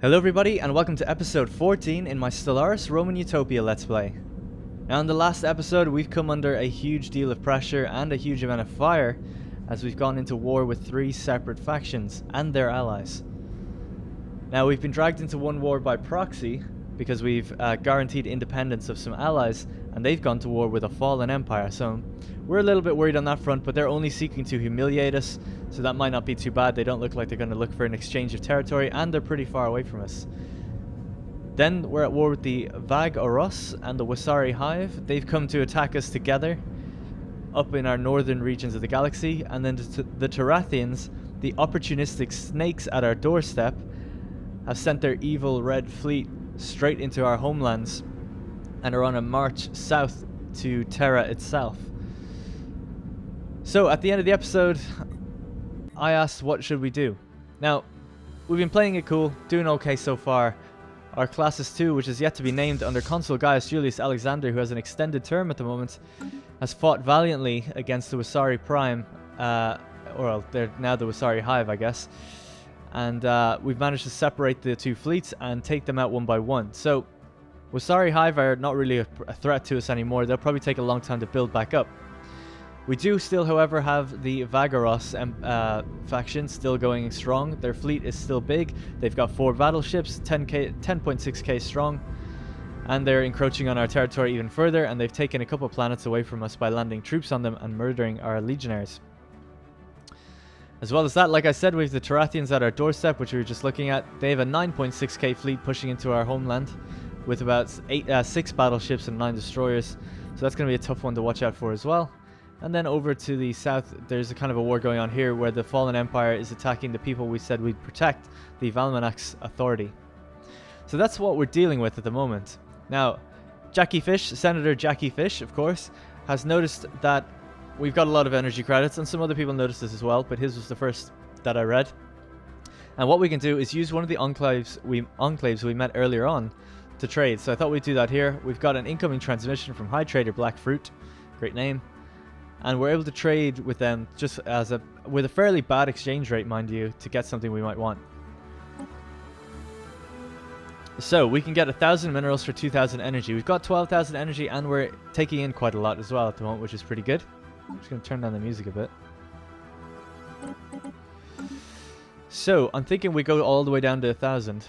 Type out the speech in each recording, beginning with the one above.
Hello everybody and welcome to episode 14 in my Stellaris Roman Utopia Let's Play. Now in the last episode we've come under a huge deal of pressure and a huge amount of fire as we've gone into war with 3 separate factions and their allies. Now we've been dragged into one war by proxy because we've guaranteed independence of some allies and they've gone to war with a fallen empire, so we're a little bit worried on that front, but they're only seeking to humiliate us, so that might not be too bad. They don't look like they're going to look for an exchange of territory, and they're pretty far away from us. Then we're at war with the Vassalization and the Wasari Hive. They've come to attack us together up in our northern regions of the galaxy, and then the Terrathians, the opportunistic snakes at our doorstep, have sent their evil red fleet straight into our homelands and are on a march south to Terra itself. So at the end of the episode, I asked what should we do. Now, we've been playing it cool, doing okay so far. Our Classis 2, which is yet to be named under Consul Gaius Julius Alexander, who has an extended term at the moment, has fought valiantly against the Wasari Prime, or they're now the Wasari Hive, I guess. And we've managed to separate the 2 fleets and take them out one by one. So, Wasari Hive are not really a threat to us anymore. They'll probably take a long time to build back up. We do still, however, have the Vassalization faction still going strong. Their fleet is still big. They've got 4 battleships, 10.6k strong, and they're encroaching on our territory even further, and they've taken a couple planets away from us by landing troops on them and murdering our legionaries. As well as that, like I said, we have the Terrathians at our doorstep, which we were just looking at. They have a 9.6k fleet pushing into our homeland with about 6 battleships and 9 destroyers, so that's going to be a tough one to watch out for as well. And then over to the south, there's a kind of a war going on here where the Fallen Empire is attacking the people we said we'd protect, the Valmanach's authority. So that's what we're dealing with at the moment. Now, Jackie Fish, Senator Jackie Fish, of course, has noticed that we've got a lot of energy credits, and some other people noticed this as well, but his was the first that I read. And what we can do is use one of the enclaves we met earlier on to trade. So I thought we'd do that here. We've got an incoming transmission from High Trader Black Fruit, great name. And we're able to trade with them just with a fairly bad exchange rate, mind you, to get something we might want. So we can get 1,000 minerals for 2,000 energy. We've got 12,000 energy, and we're taking in quite a lot as well at the moment, which is pretty good. I'm just going to turn down the music a bit. So I'm thinking we go all the way down to 1,000.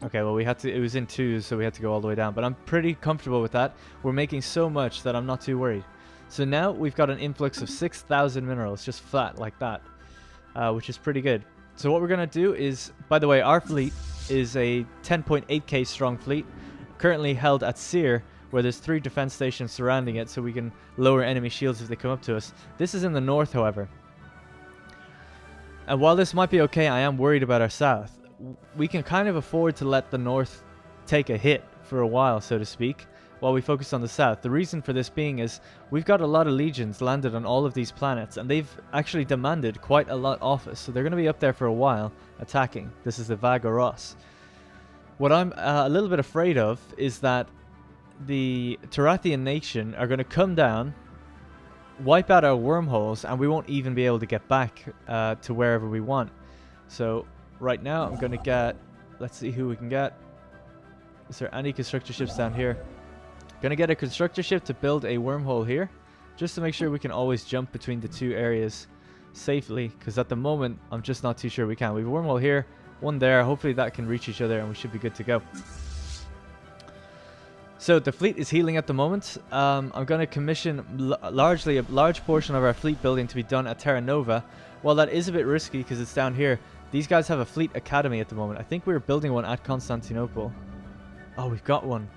Okay, well it was in 2s, so we had to go all the way down, but I'm pretty comfortable with that. We're making so much that I'm not too worried. So now we've got an influx of 6,000 minerals, just flat like that, which is pretty good. So what we're going to do is, by the way, our fleet is a 10.8k strong fleet, currently held at Seer, where there's 3 defense stations surrounding it, so we can lower enemy shields if they come up to us. This is in the north, however. And while this might be okay, I am worried about our south. We can kind of afford to let the north take a hit for a while, so to speak, while we focus on the south. The reason for this being is we've got a lot of legions landed on all of these planets, and they've actually demanded quite a lot off us, so they're going to be up there for a while attacking. This is the Vassalization. What I'm a little bit afraid of is that the Terrathian nation are going to come down, wipe out our wormholes, and we won't even be able to get back to wherever we want. So right now, I'm going to get... Let's see who we can get. Is there any constructor ships down here? Going to get a constructor ship to build a wormhole here, just to make sure we can always jump between the 2 areas safely, because at the moment, I'm just not too sure we can. We have a wormhole here, one there. Hopefully that can reach each other, and we should be good to go. So the fleet is healing at the moment. I'm going to commission a large portion of our fleet building to be done at Terra Nova. While that is a bit risky because it's down here, these guys have a fleet academy at the moment. I think we were building one at Constantinople. Oh, we've got one.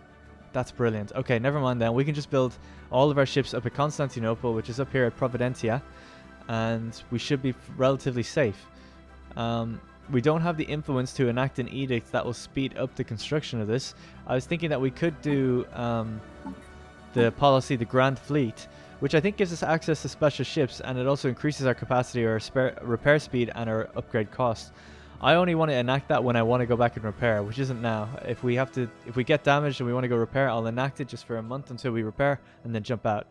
That's brilliant. Okay, never mind then. We can just build all of our ships up at Constantinople, which is up here at Providentia, and we should be relatively safe. We don't have the influence to enact an edict that will speed up the construction of this. I was thinking that we could do the policy, the Grand Fleet, which I think gives us access to special ships, and it also increases our capacity, our repair speed, and our upgrade cost. I only want to enact that when I want to go back and repair, which isn't now. If we get damaged and we want to go repair, I'll enact it just for a month until we repair, and then jump out.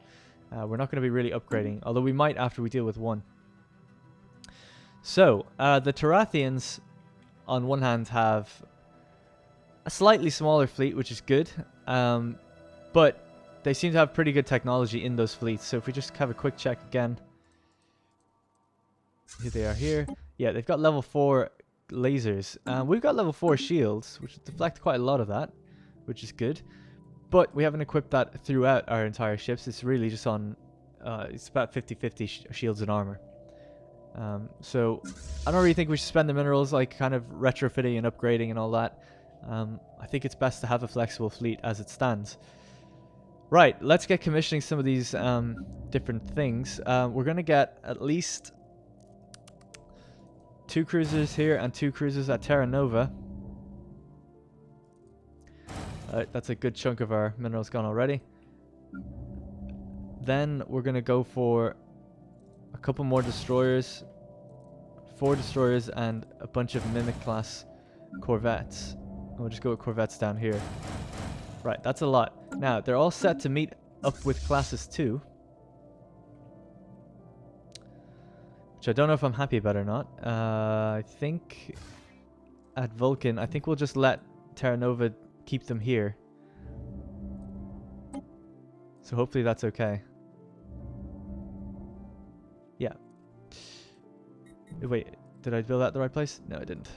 We're not going to be really upgrading, although we might after we deal with one. So, the Terrathians, on one hand, have a slightly smaller fleet, which is good. But they seem to have pretty good technology in those fleets. So if we just have a quick check again. Here they are here. Yeah, they've got level 4 lasers. We've got level 4 shields, which deflect quite a lot of that, which is good. But we haven't equipped that throughout our entire ships. It's really just on... it's about 50-50 shields and armor. So I don't really think we should spend the minerals like kind of retrofitting and upgrading and all that. I think it's best to have a flexible fleet as it stands. Right, let's get commissioning some of these different things. We're going to get at least 2 cruisers here and 2 cruisers at Terra Nova. That's a good chunk of our minerals gone already. Then we're going to go for a couple more destroyers, 4 destroyers and a bunch of Mimic class corvettes. We'll just go with corvettes down here. Right, that's a lot. Now, they're all set to meet up with classes 2. Which I don't know if I'm happy about or not. I think at Vulcan, I think we'll just let Terra Nova keep them here. So hopefully that's okay. Yeah. Wait, did I build that the right place? No, I didn't.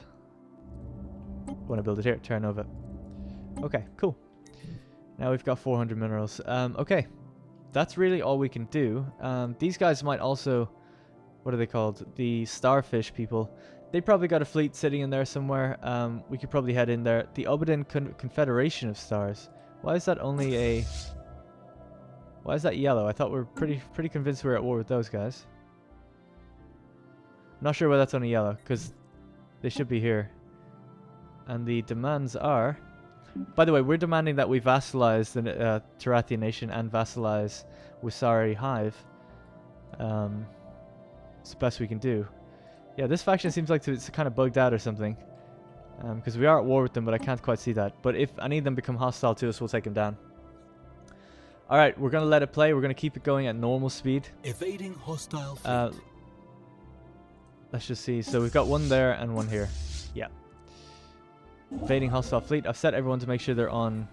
Want to build it here, Terra Nova. Okay, cool. Now we've got 400 minerals. Okay, that's really all we can do. These guys might also... What are they called? The starfish people. They probably got a fleet sitting in there somewhere. We could probably head in there. The Obadin Confederation of Stars. Why is that only a... Why is that yellow? I thought we were pretty convinced we were at war with those guys. Not sure why that's only yellow, because they should be here. And the demands are... By the way, we're demanding that we vassalize the Terrathia nation and vassalize Wisari Hive. It's the best we can do. Yeah, this faction seems like it's kind of bugged out or something. Because we are at war with them, but I can't quite see that. But if any of them become hostile to us, we'll take them down. Alright, we're going to let it play. We're going to keep it going at normal speed. Evading hostile fleet. Let's just see. So we've got one there and one here. Yeah. Evading hostile fleet. I've set everyone to make sure they're on...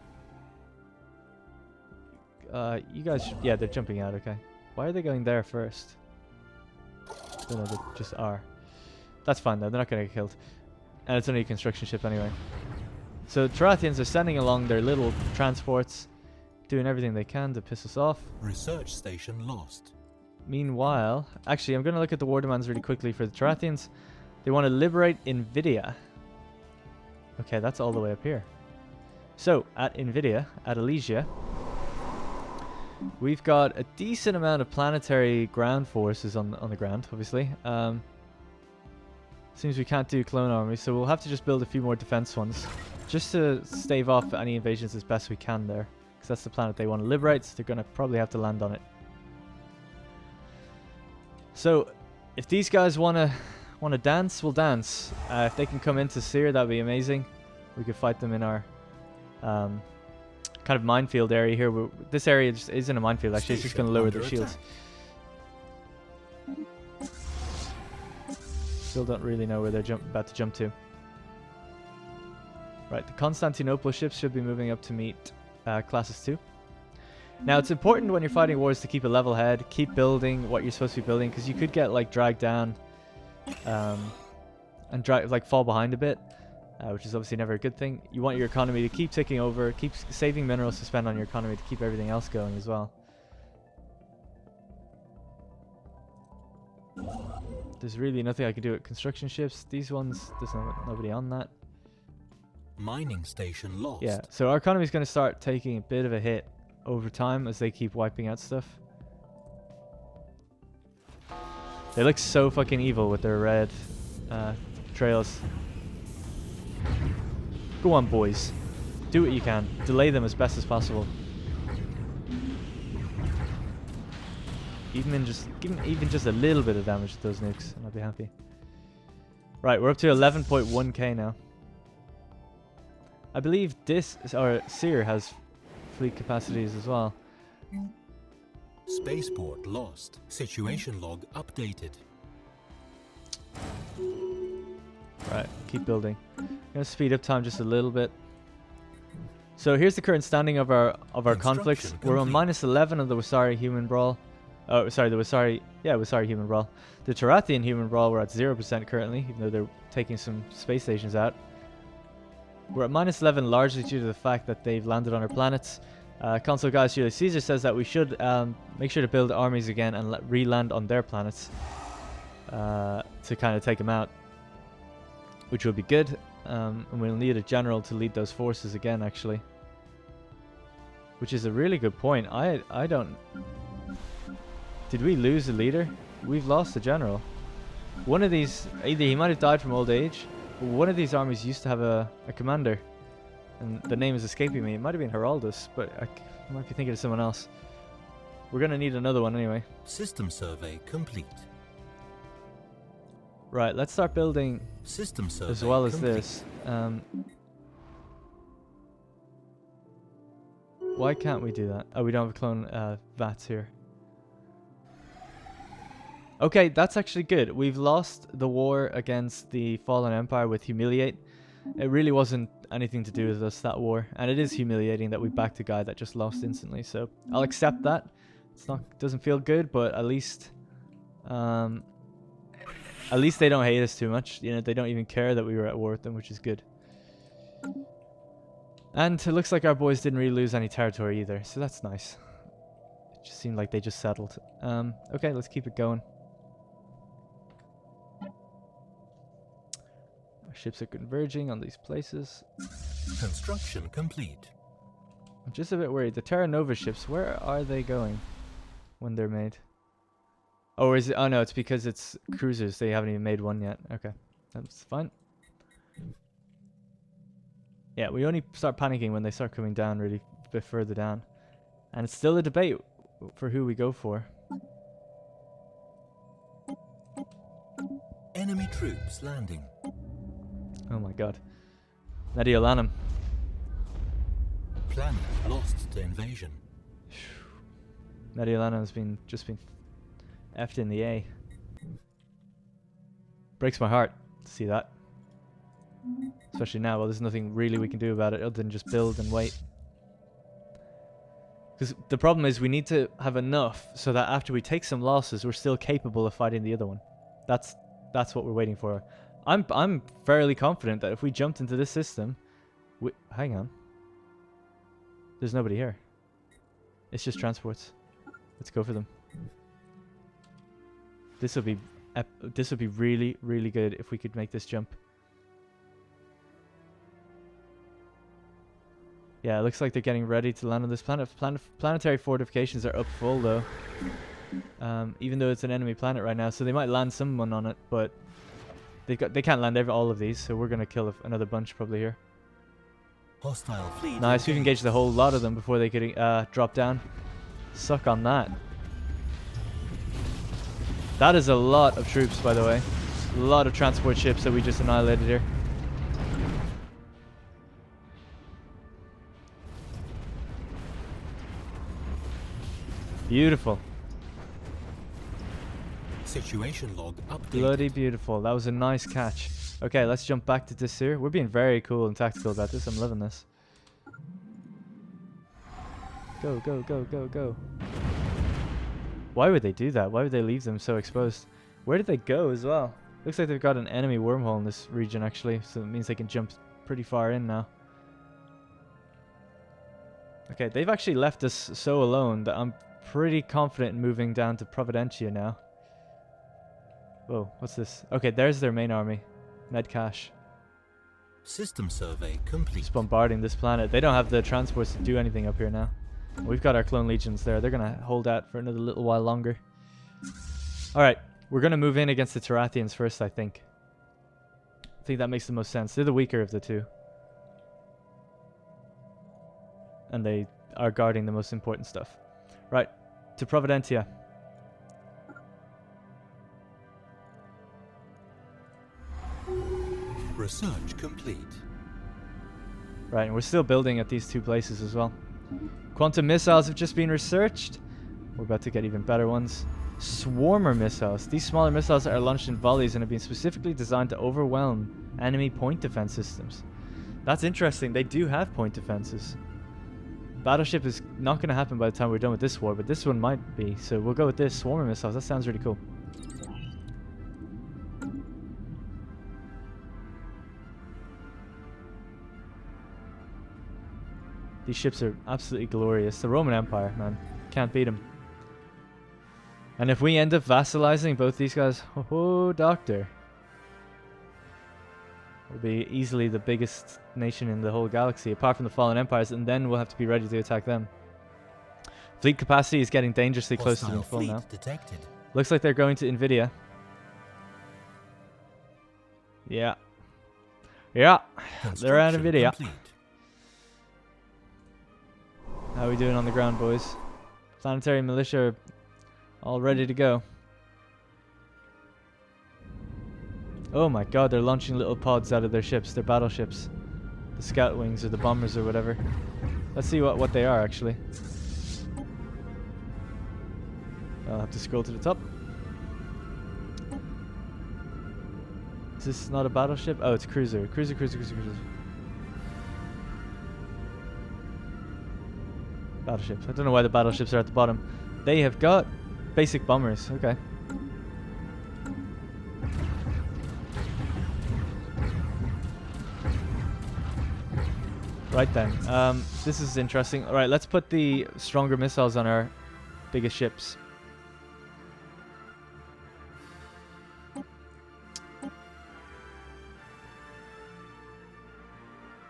you guys... Yeah, they're jumping out, okay. Why are they going there first? I don't know, they just are. That's fine though, they're not going to get killed. And it's only a construction ship anyway. So Terrathians are sending along their little transports, doing everything they can to piss us off. Research station lost. Meanwhile, actually I'm going to look at the war demands really quickly for the Terrathians. They want to liberate Nvidia. Okay, that's all the way up here. So, at Nvidia, at Elysia, we've got a decent amount of planetary ground forces on the ground, obviously. Seems we can't do clone armies, so we'll have to just build a few more defense ones. Just to stave off any invasions as best we can there. Because that's the planet they want to liberate, so they're going to probably have to land on it. So, if these guys want to dance, we'll dance. If they can come into Seer, that'd be amazing. We could fight them in our... kind of minefield area here. This area just isn't a minefield, actually. It's just going to lower their shields. Still don't really know where they're about to jump to. Right, the Constantinople ships should be moving up to meet classes 2. Now, it's important when you're fighting wars to keep a level head, keep building what you're supposed to be building, because you could get like dragged down and like fall behind a bit. Which is obviously never a good thing. You want your economy to keep ticking over, keep saving minerals to spend on your economy to keep everything else going as well. There's really nothing I can do with construction ships. These ones, there's nobody on that. Mining station lost. Yeah, so our economy is going to start taking a bit of a hit over time as they keep wiping out stuff. They look so fucking evil with their red trails. Go on, boys. Do what you can. Delay them as best as possible. Even just a little bit of damage to those nukes, and I'll be happy. Right, we're up to 11.1k now. I believe Seer has fleet capacities as well. Spaceport lost. Situation log updated. Right, keep building. I'm gonna speed up time just a little bit. So here's the current standing of our conflicts. We're on -11 of the Wasari human brawl. Oh, sorry, the Wasari, yeah, Wasari human brawl. The Terrathian human brawl, we're at 0% currently, even though they're taking some space stations out. We're at -11 largely due to the fact that they've landed on our planets. Consul Gaius Julius Caesar says that we should make sure to build armies again and re-land on their planets to kind of take them out, which will be good. And we'll need a general to lead those forces again, actually. Which is a really good point. I don't... Did we lose a leader? We've lost a general. One of these... Either he might have died from old age, but one of these armies used to have a commander. And the name is escaping me. It might have been Heraldus, but I might be thinking of someone else. We're going to need another one anyway. System survey complete. Right, let's start building System survey as well as complete. this. Why can't we do that? Oh, we don't have a clone VATS here. Okay, that's actually good. We've lost the war against the Fallen Empire with Humiliate. It really wasn't anything to do with us, that war. And it is humiliating that we backed a guy that just lost instantly. So I'll accept that. It's not, doesn't feel good, but at least they don't hate us too much. You know, they don't even care that we were at war with them, which is good. And it looks like our boys didn't really lose any territory either, so that's nice. It just seemed like they just settled. Okay, let's keep it going. Our ships are converging on these places. Construction complete. I'm just a bit worried. The Terra Nova ships, where are they going when they're made? Oh, is it? Oh no, it's because it's cruisers. They haven't even made one yet. Okay, that's fine. Yeah, we only start panicking when they start coming down really a bit further down. And it's still a debate for who we go for. Enemy troops landing. Oh my god. Mediolanum. Planet lost to invasion. Mediolanum's just been effed in the A. Breaks my heart to see that. Especially now, well, there's nothing really we can do about it other than just build and wait. Because the problem is we need to have enough so that after we take some losses, we're still capable of fighting the other one. That's what we're waiting for. I'm fairly confident that if we jumped into this system, hang on. There's nobody here. It's just transports. Let's go for them. This would be really, really good if we could make this jump. Yeah, it looks like they're getting ready to land on this planet. Planetary fortifications are up full though. Even though it's an enemy planet right now, so they might land someone on it, but they can't land all of these, so we're gonna kill another bunch probably here. Hostile fleet. Nice, we've engaged the whole lot of them before they could drop down. Suck on that. That is a lot of troops, by the way. A lot of transport ships that we just annihilated here. Beautiful. Situation log updated. Bloody beautiful. That was a nice catch. Okay, let's jump back to this here. We're being very cool and tactical about this. I'm loving this. Go, go, go, go, go. Why would they do that? Why would they leave them so exposed? Where did they go as well? Looks like they've got an enemy wormhole in this region actually, so it means they can jump pretty far in now. Okay, they've actually left us so alone that I'm pretty confident in moving down to Providentia now. Whoa, what's this? Okay, there's their main army. Medcash. System survey complete. Just bombarding this planet. They don't have the transports to do anything up here now. We've got our clone legions there. They're going to hold out for another little while longer. Alright, we're going to move in against the Terrathians first, I think. I think that makes the most sense. They're the weaker of the two. And they are guarding the most important stuff. Right, to Providentia. Research complete. Right, and we're still building at these two places as well. Quantum missiles have just been researched. We're about to get even better ones. Swarmer missiles. These smaller missiles are launched in volleys and have been specifically designed to overwhelm enemy point defense systems. That's interesting. They do have point defenses. Battleship is not going to happen by the time we're done with this war, but this one might be. So we'll go with this. Swarmer missiles. That sounds really cool. These ships are absolutely glorious. The Roman Empire, man. Can't beat them. And if we end up vassalizing both these guys, oh, doctor. We'll be easily the biggest nation in the whole galaxy, apart from the fallen empires, and then we'll have to be ready to attack them. Fleet capacity is getting dangerously close to being full now. Detected. Looks like they're going to Nvidia. Yeah. Yeah. They're at Nvidia. Complete. How are we doing on the ground, boys? Planetary militia are all ready to go. Oh my god, they're launching little pods out of their ships, their battleships. The scout wings or the bombers or whatever. Let's see what they are, actually. I'll have to scroll to the top. Is this not a battleship? Oh, it's a cruiser. Cruiser. Battleships. I don't know why the battleships are at the bottom. They have got basic bombers. Okay. Right then. This is interesting. Alright, let's put the stronger missiles on our biggest ships.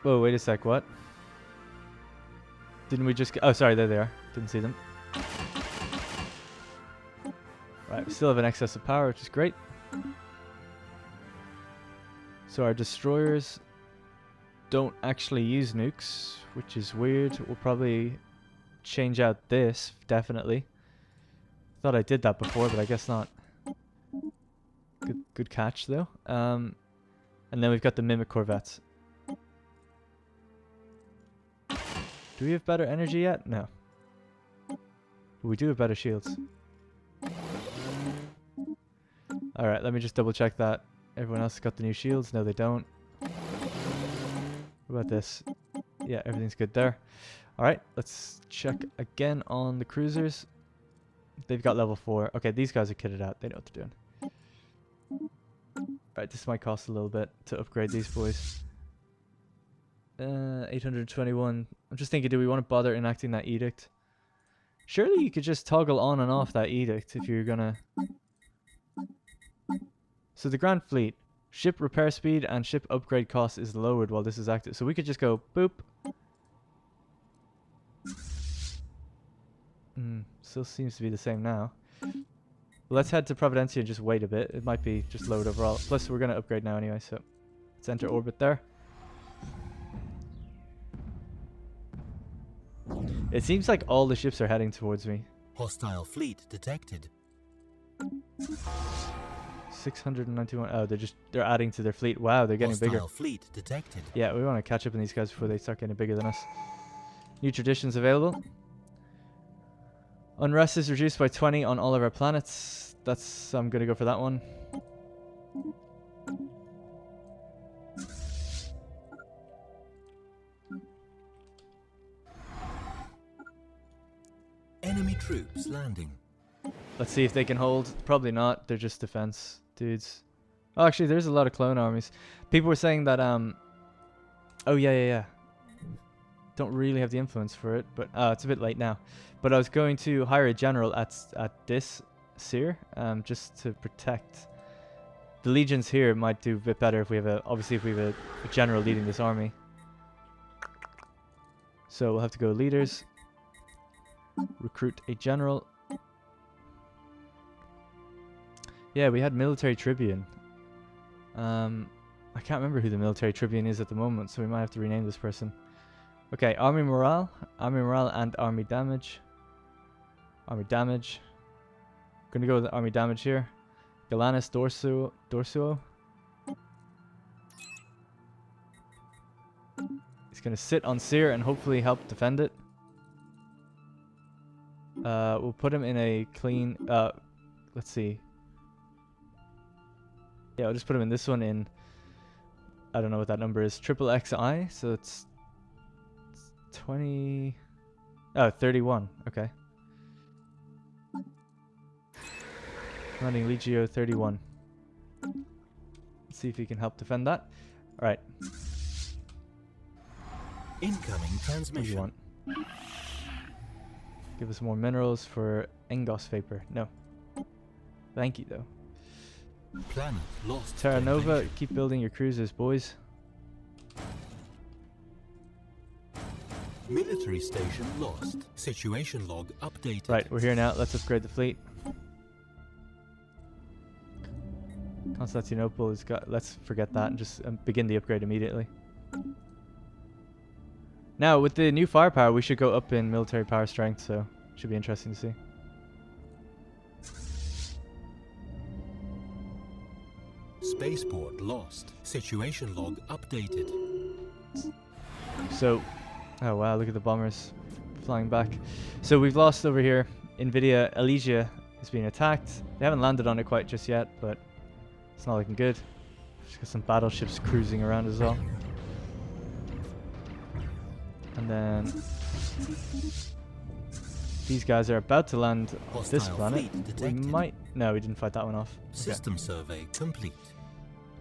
Whoa, wait a sec, what? Didn't we just... Oh, sorry, there they are. Didn't see them. Right, we still have an excess of power, which is great. So our destroyers don't actually use nukes, which is weird. We'll probably change out this, definitely. Thought I did that before, but I guess not. Good catch, though. And then we've got the Mimic Corvettes. Do we have better energy yet? No. But we do have better shields. Alright, let me just double check that. Everyone else got the new shields? No, they don't. What about this? Yeah, everything's good there. Alright, let's check again on the cruisers. They've got level 4. Okay, these guys are kitted out. They know what they're doing. Alright, this might cost a little bit to upgrade these boys. 821. I'm just thinking, do we want to bother enacting that edict? Surely you could just toggle on and off that edict if you're gonna... So the Grand Fleet. Ship repair speed and ship upgrade cost is lowered while this is active. So we could just go boop. Still seems to be the same now. Well, let's head to Providencia and just wait a bit. It might be just lowered overall. Plus, we're going to upgrade now anyway, so let's enter orbit there. It seems like all the ships are heading towards me. Hostile fleet detected. 691. Oh, they're adding to their fleet. Wow, they're getting bigger. Hostile fleet detected. Yeah, we want to catch up on these guys before they start getting bigger than us. New traditions available. Unrest is reduced by 20 on all of our planets. I'm gonna go for that one. Enemy troops landing. Let's see if they can hold. Probably not. They're just defense dudes. Oh, actually, there's a lot of clone armies. People were saying that, oh, yeah. Don't really have the influence for it, but it's a bit late now. But I was going to hire a general at this Seer, just to protect. The legions here might do a bit better if we have a general leading this army. So we'll have to go leaders. Recruit a general. Yeah, we had military tribune. I can't remember who the military tribune is at the moment, so we might have to rename this person. Okay, army morale and army damage. Army damage. Gonna go with the army damage here. Galanus Dorsuo. He's gonna sit on Seer and hopefully help defend it. We'll put him in a clean let's see. Yeah, I'll just put them in this one in, I don't know what that number is, triple XI, so it's 20, oh, 31, okay. Running Legio 31. Let's see if he can help defend that. Alright. Incoming What do you transmission. want? Give us more minerals for Engos Vapor. No. Thank you, though. Planet lost. to Terra Nova, invasion. keep building your cruisers, boys. Military station lost. Situation log updated. Right, we're here now. Let's upgrade the fleet. Constantinople has got... Let's forget that and just begin the upgrade immediately. Now, with the new firepower, we should go up in military power strength, so should be interesting to see. Spaceport lost. Situation log updated. So, oh wow, look at the bombers flying back. So we've lost over here. Nvidia Elysia is being attacked. They haven't landed on it quite just yet, but it's not looking good. Just got some battleships cruising around as well. And then these guys are about to land on this Hostile planet. fleet We detected. might... No, we didn't fight that one off. Okay. System survey complete.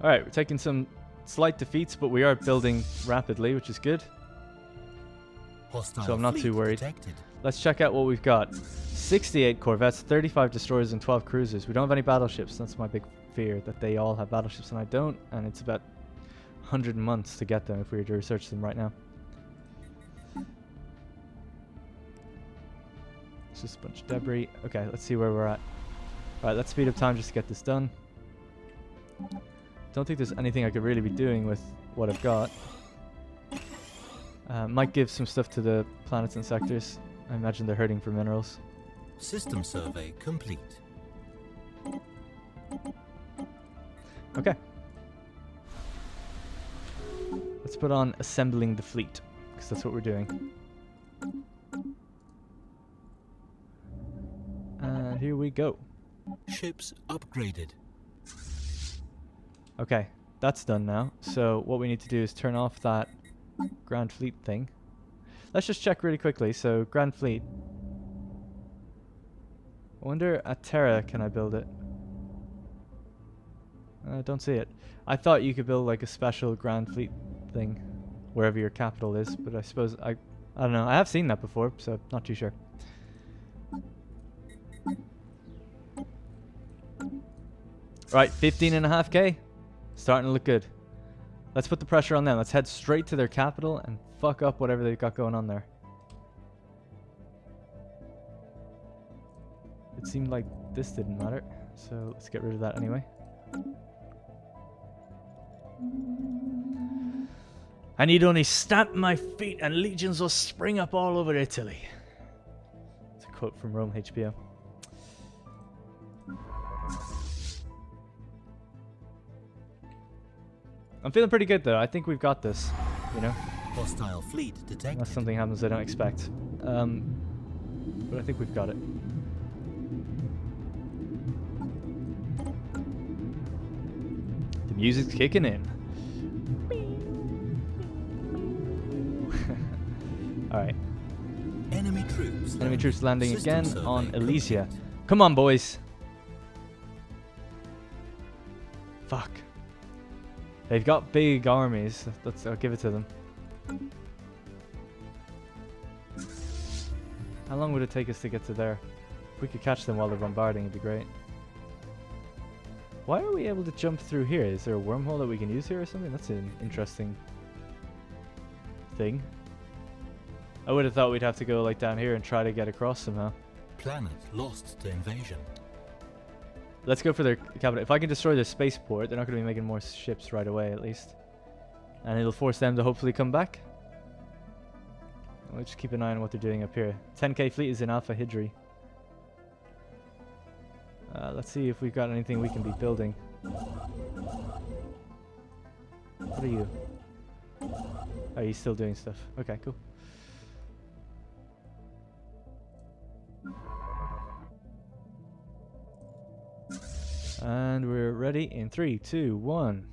Alright, we're taking some slight defeats, but we are building rapidly, which is good. Hostile So I'm not fleet too worried. detected. Let's check out what we've got. 68 corvettes, 35 destroyers, and 12 cruisers. We don't have any battleships. That's my big fear, that they all have battleships and I don't. And it's about 100 months to get them if we were to research them right now. It's just a bunch of debris. Okay, let's see where we're at. Right, let's speed up time just to get this done. Don't think there's anything I could really be doing with what I've got. Might give some stuff to the planets and sectors. I imagine they're hurting for minerals. System survey complete. Okay. Let's put on assembling the fleet, because that's what we're doing. And here we go. Ships upgraded. Okay, that's done now. So what we need to do is turn off that Grand Fleet thing. Let's just check really quickly. So Grand Fleet. I wonder at Terra can I build it? I don't see it. I thought you could build like a special Grand Fleet thing wherever your capital is, but I suppose I don't know. I have seen that before, so not too sure. Right, 15.5k. Starting to look good. Let's put the pressure on them. Let's head straight to their capital and fuck up whatever they've got going on there. It seemed like this didn't matter, so let's get rid of that anyway. I need only stamp my feet and legions will spring up all over Italy. It's a quote from Rome HBO. I'm feeling pretty good though. I think we've got this, you know? Hostile fleet detected. Unless something happens I don't expect. But I think we've got it. The music's kicking in. Alright. Enemy troops. Enemy troops landing System again survey on Elysia. complete. Come on, boys. Fuck. They've got big armies. I'll give it to them. How long would it take us to get to there? If we could catch them while they're bombarding, it'd be great. Why are we able to jump through here? Is there a wormhole that we can use here or something? That's an interesting thing. I would have thought we'd have to go like down here and try to get across somehow. Planet lost to invasion. Let's go for their capital. If I can destroy their spaceport, they're not going to be making more ships right away, at least. And it'll force them to hopefully come back. We'll just keep an eye on what they're doing up here. 10k fleet is in Alpha Hydri. Let's see if we've got anything we can be building. What are you? Oh, he's still doing stuff. Okay, cool. And we're ready in 3, 2, 1.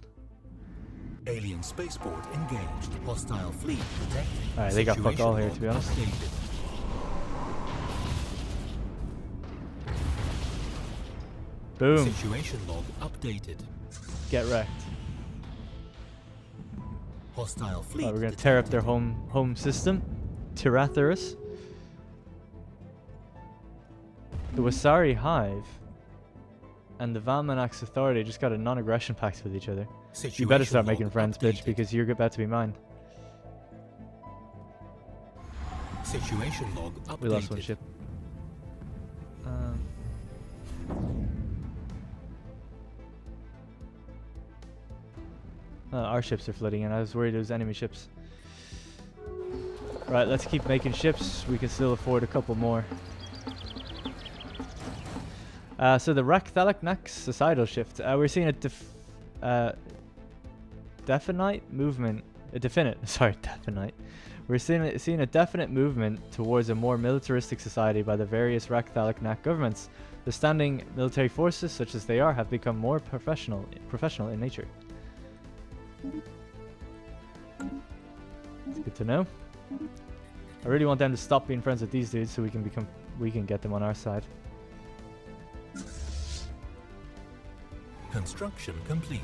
Alien spaceport engaged. Hostile fleet detected. Alright, they got fuck all here, to be log honest. updated. Boom. Situation log updated. Get wrecked. Hostile fleet. We're gonna tear up their home system. Terrathia. The Wasari Hive and the Valmanax Authority just got a non-aggression pact with each other. You better start making friends, bitch, because you're about to be mine. Situation log updated. We lost one ship. Our ships are flooding in. I was worried it was enemy ships. Right, let's keep making ships. We can still afford a couple more. So the Vassalization societal shift. We're seeing a definite movement. Definite. We're seeing a definite movement towards a more militaristic society by the various Vassalization governments. The standing military forces, such as they are, have become more professional in nature. It's good to know. I really want them to stop being friends with these dudes so we can get them on our side. Construction complete.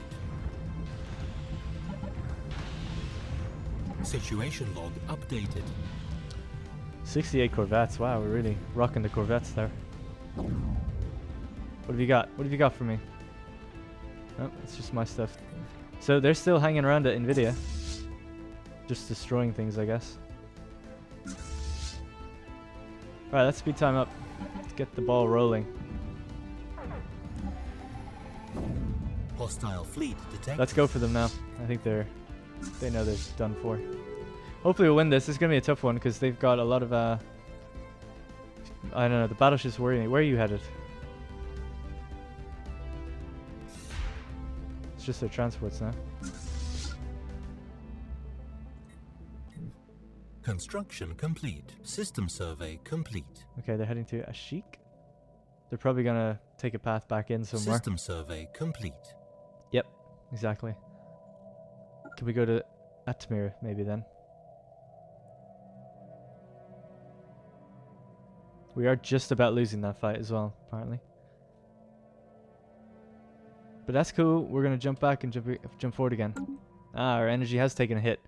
Situation log updated. 68 corvettes. Wow, we're really rocking the corvettes there. What have you got? What have you got for me? Oh, it's just my stuff. So they're still hanging around at Nvidia. Just destroying things, I guess. Alright, let's speed time up. Let's get the ball rolling. Hostile fleet detected. Let's go for them now. I think they know they're done for. Hopefully we'll win this. It's going to be a tough one because they've got a lot of I don't know, the battleship's worrying me. Where are you headed? It's just their transports now. Construction complete. System survey complete. Okay, they're heading to Ashik. They're probably going to take a path back in somewhere. System survey complete. Yep, exactly. Can we go to Atmir maybe then? We are just about losing that fight as well, apparently. But that's cool. We're going to jump back and jump forward again. Ah, our energy has taken a hit.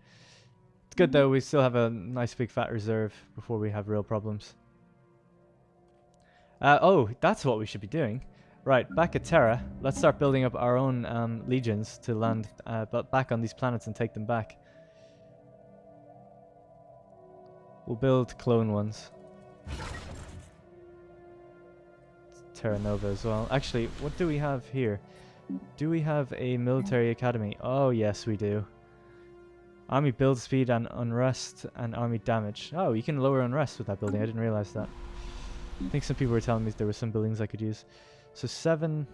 It's good though, we still have a nice big fat reserve before we have real problems. Oh, that's what we should be doing. Right, back at Terra, let's start building up our own legions to land back on these planets and take them back. We'll build clone ones. Terra Nova as well. Actually, what do we have here? Do we have a military academy? Oh, yes, we do. Army build speed and unrest and army damage. Oh, you can lower unrest with that building. I didn't realize that. I think some people were telling me there were some buildings I could use. So 7,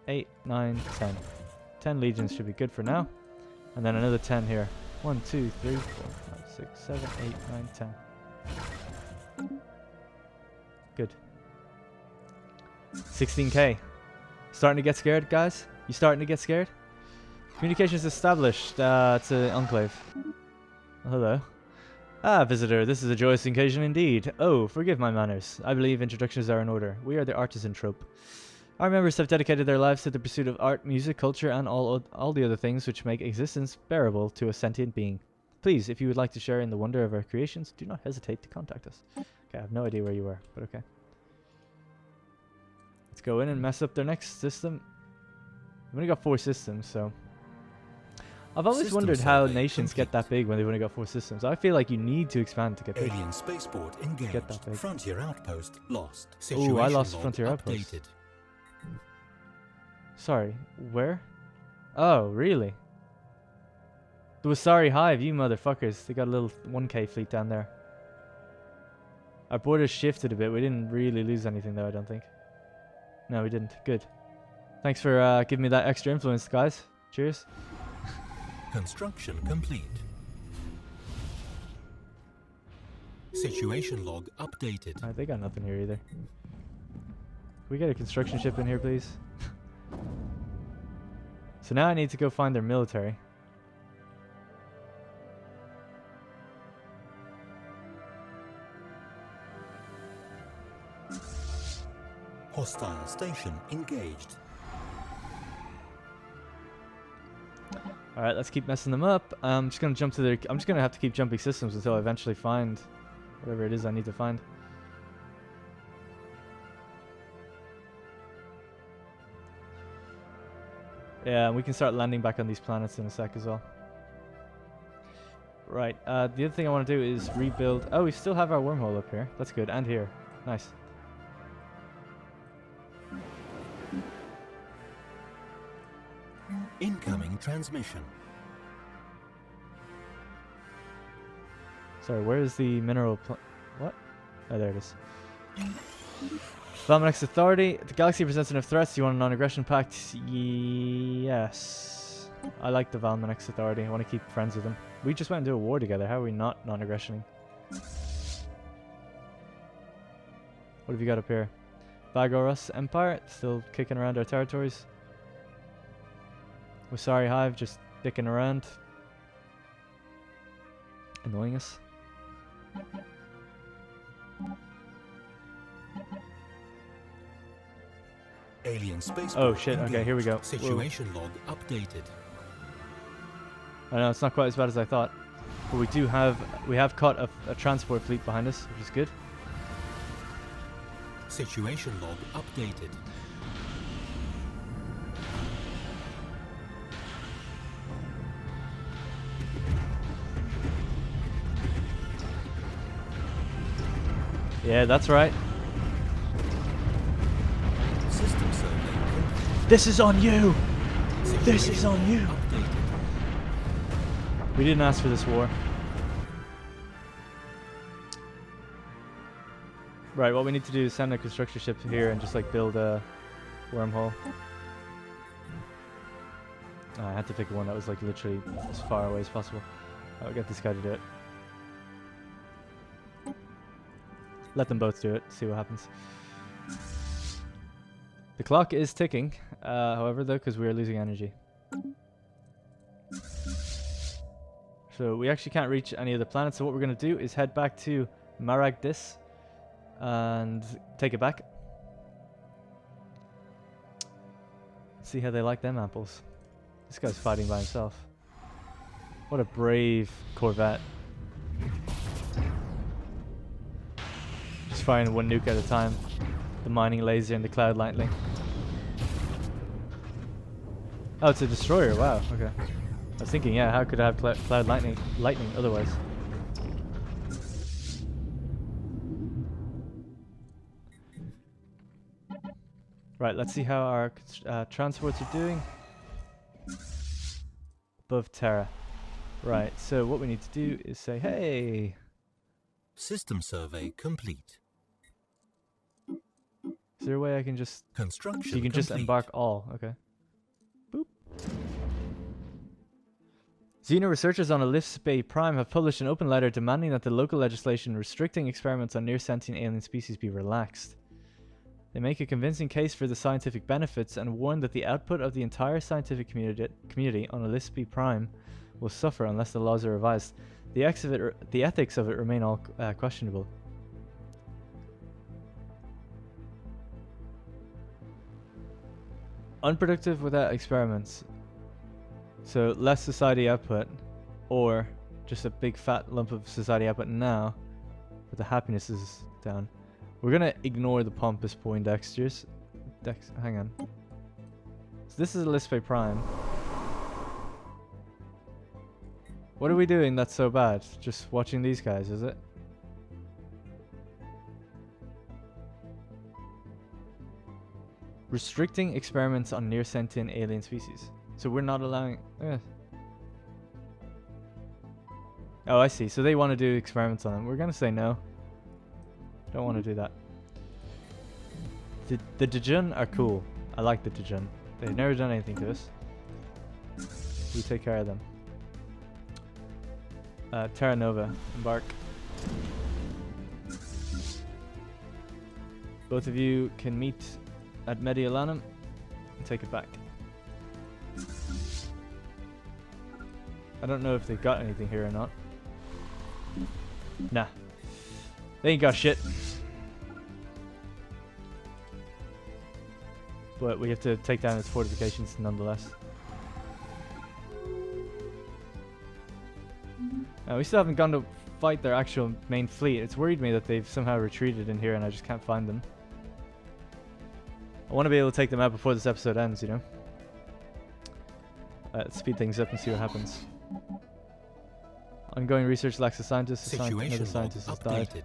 8, 9, 10. 10 legions should be good for now. And then another 10 here. 1, 2, 3, 4, 5, 6, 7, 8, 9, 10. Good. 16k. Starting to get scared, guys? You starting to get scared? Communications established. It's an enclave. Hello. Ah, visitor, this is a joyous occasion indeed. Oh, forgive my manners. I believe introductions are in order. We are the artisan trope. Our members have dedicated their lives to the pursuit of art, music, culture, and all the other things which make existence bearable to a sentient being. Please, if you would like to share in the wonder of our creations, do not hesitate to contact us. Okay, I have no idea where you were, but okay. Let's go in and mess up their next system. We've only got 4 systems, so... I've always wondered how nations get that big when they've only got 4 systems. I feel like you need to expand to get big. Alien spaceport engaged. Get that big. Frontier outpost lost. Oh, I lost Frontier updated. outpost. Sorry, where? Oh, really? The Wasari Hive, you motherfuckers. They got a little 1k fleet down there. Our borders shifted a bit. We didn't really lose anything though, I don't think. No, we didn't. Good. Thanks for giving me that extra influence, guys. Cheers. Construction complete. Situation log updated. Alright, they got nothing here either. Can we get a construction ship in here, please? So now I need to go find their military. Hostile station engaged. Alright, let's keep messing them up. I'm just gonna jump to their... I'm just gonna have to keep jumping systems until I eventually find whatever it is I need to find. Yeah, we can start landing back on these planets in a sec as well. Right, the other thing I want to do is rebuild... Oh, we still have our wormhole up here. That's good, and here. Nice. Incoming transmission. Sorry, where is the mineral what? Oh, there it is. Valmanex Authority. The galaxy presents enough threats. Do you want a non-aggression pact? Yes. I like the Valmanex Authority. I want to keep friends with them. We just went into a war together. How are we not non-aggressioning? What have you got up here? Bagorus Empire. Still kicking around our territories. Wasari Hive just dicking around. Annoying us. Alien space. Oh shit, okay, here we go. Situation log updated. I know, it's not quite as bad as I thought. But we have caught a transport fleet behind us, which is good. Situation log updated. Yeah, that's right. System survey. This is on you! Situation This is on you! updated. We didn't ask for this war. Right, what we need to do is send a construction ship here and just like build a wormhole. Oh, I had to pick one that was like literally as far away as possible. I'll get this guy to do it. Let them both do it, see what happens. The clock is ticking, however though, because we are losing energy. So we actually can't reach any of the planets, so what we're going to do is head back to Maragdis and take it back. See how they like them apples. This guy's fighting by himself. What a brave Corvette. Just firing one nuke at a time. The mining laser and the cloud lightning. Oh, it's a destroyer. Wow. Okay. I was thinking, yeah, how could I have cloud lightning otherwise? Right. Let's see how our transports are doing. Above Terra. Right. So what we need to do is say, hey. System survey complete. Is there a way I can just... Construction So you can just complete. embark all. Okay. Boop. Xeno researchers on Ellipse Bay Prime have published an open letter demanding that the local legislation restricting experiments on near-sentient alien species be relaxed. They make a convincing case for the scientific benefits and warn that the output of the entire scientific community on Ellipse Bay Prime will suffer unless the laws are revised. The ethics of it remain all questionable. Unproductive without experiments. So less society output, or just a big fat lump of society output now, but the happiness is down. We're gonna ignore the pompous Poindexters. Hang on. So this is Ellipse Bay Prime. What are we doing that's so bad? Just watching these guys, is it? Restricting experiments on near-sentient alien species. So we're not allowing... Oh, I see. So they want to do experiments on them. We're going to say no. Don't want to do that. The Djinn are cool. I like the Djinn. They've never done anything to us. We take care of them. Terra Nova, embark. Both of you can meet at Mediolanum. and take it back. I don't know if they've got anything here or not. Nah. They ain't got shit. But we have to take down its fortifications nonetheless. We still haven't gone to fight their actual main fleet. It's worried me that they've somehow retreated in here and I just can't find them. I want to be able to take them out before this episode ends, you know? Let's speed things up and see what happens. Ongoing research lacks a scientist. Another scientist has died.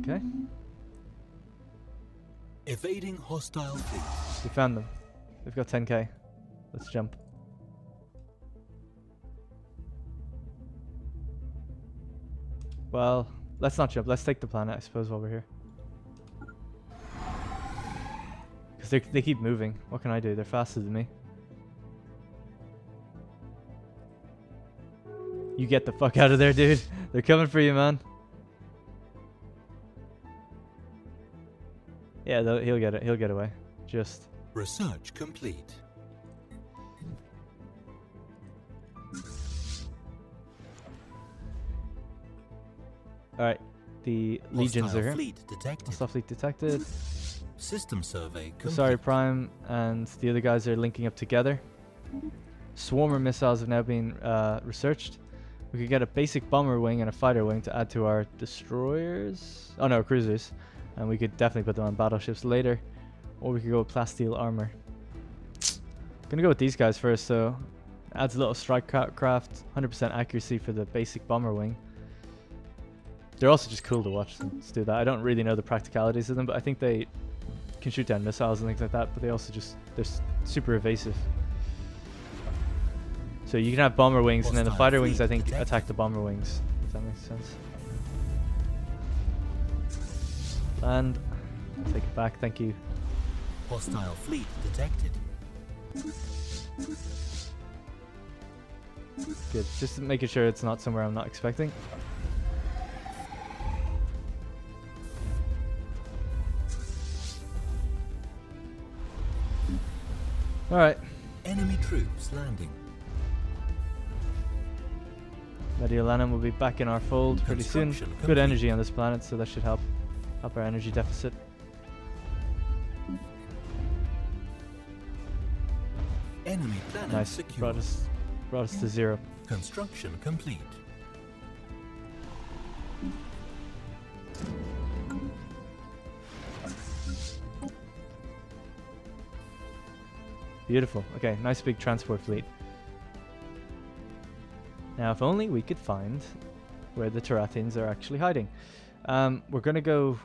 Okay. Evading hostile fleet. We found them. They've got 10k. Let's jump. Well, let's not jump. Let's take the planet, I suppose, while we're here. Because they keep moving. What can I do? They're faster than me. You get the fuck out of there, dude. They're coming for you, man. Yeah, he'll get it. He'll get away. Just research complete. All right, the legions are here. Fleet detected. Hostile fleet detected. System survey complete. Sorry, Prime and the other guys are linking up together. Swarmer missiles have now been researched. We could get a basic bomber wing and a fighter wing to add to our destroyers. Oh no, cruisers. And we could definitely put them on battleships later. Or we could go with plasteel armor. Gonna go with these guys first, so adds a little strike craft, 100% accuracy for the basic bomber wing. They're also just cool to watch. Let's do that. I don't really know the practicalities of them, but I think they can shoot down missiles and things like that, but they also they're super evasive. So you can have bomber wings, and then the fighter wings, I think, attack the bomber wings, if that makes sense. Land. I'll take it back, thank you. Hostile fleet detected. Good, just making sure it's not somewhere I'm not expecting. Alright. Enemy troops landing. Mediolanum will be back in our fold pretty soon. Good energy on this planet, so that should help our energy deficit. Enemy planet Nice. secure. Brought us to 0. Construction complete. Beautiful. Okay, nice big transport fleet. Now, if only we could find where the Terrathians are actually hiding. We're gonna go...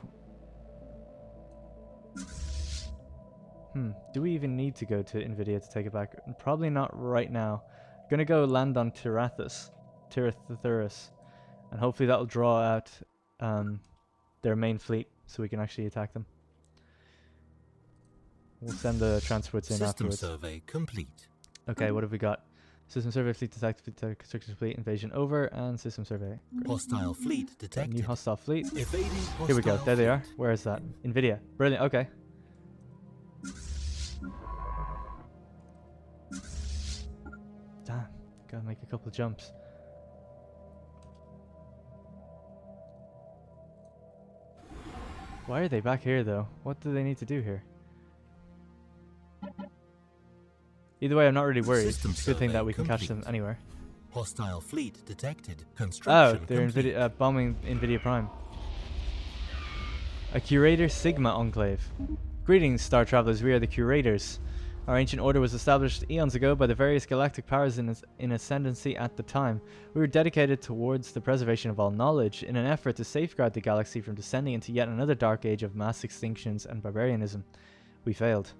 Do we even need to go to Nvidia to take it back? Probably not right now. Gonna go land on Terrathis, and hopefully that'll draw out their main fleet so we can actually attack them. We'll send the transports in afterwards. System survey complete. Okay, what have we got? System survey, fleet detected, construction fleet, invasion over, and system survey. Great. Hostile fleet detected. New hostile fleet. Evading hostile Here we go. There they are. fleet. Where is that? Nvidia. Brilliant. Okay. Damn. Gotta make a couple of jumps. Why are they back here, though? What do they need to do here? Either way, I'm not really worried. System It's a good thing that survey we can catch them complete. anywhere. Hostile fleet detected. Oh, Construction they're complete. bombing Nvidia Prime. A Curator Sigma Enclave. Greetings, Star Travelers. We are the Curators. Our ancient order was established eons ago by the various galactic powers in ascendancy at the time. We were dedicated towards the preservation of all knowledge in an effort to safeguard the galaxy from descending into yet another dark age of mass extinctions and barbarianism. We failed.